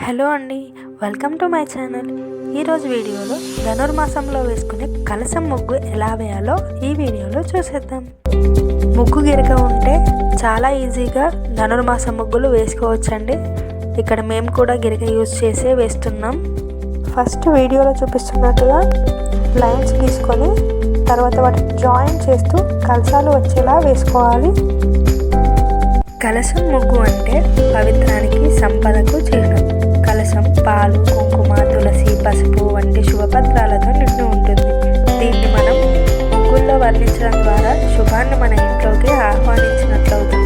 Hello అండి, welcome to my channel. ఈరోజు వీడియోలో ధనుర్మాసంలో వేసుకునే కలశం ముగ్గు ఎలా వేయాలో ఈ వీడియోలో చూసేద్దాం. ముగ్గు గిరక ఉంటే చాలా ఈజీగా ధనుర్మాసం ముగ్గులు వేసుకోవచ్చండి. ఇక్కడ మేము కూడా గిరక యూజ్ చేసే వేస్తున్నాం. ఫస్ట్ వీడియోలో చూపిస్తున్నట్టుగా లైన్స్ గీసుకొని తర్వాత వాటిని జాయిన్ చేస్తూ కలశాలు వచ్చేలా వేసుకోవాలి. కలశం ముగ్గు అంటే పవిత్రానికి, సంపదకు చిహ్నం. కలశం పాలు, కుంకుమ, తులసి, పసుపు వంటి శుభపత్రాలతో నిండి ఉంటుంది. దీన్ని మనం ముగ్గుల్లో వర్ణించడం ద్వారా శుభాన్ని మన ఇంట్లోకి ఆహ్వానించినట్లవుతుంది.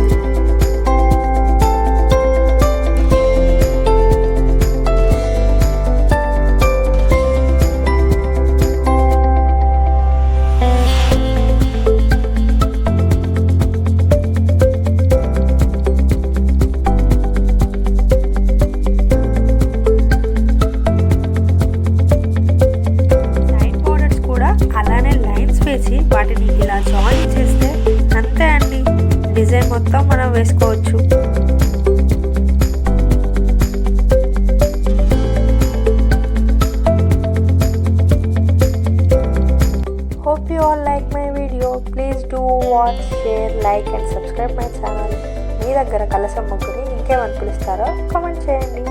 వాటిని ఇలా జాయిన్ చేస్తే అంతే అండి, డిజైన్ మొత్తం మనం వేసుకోవచ్చు. Hope you all like my video. Please do watch, share, like and subscribe my channel. మీ దగ్గర కలశం ముగ్గుని ఇంకేమని పిలుస్తారో కామెంట్ చేయండి.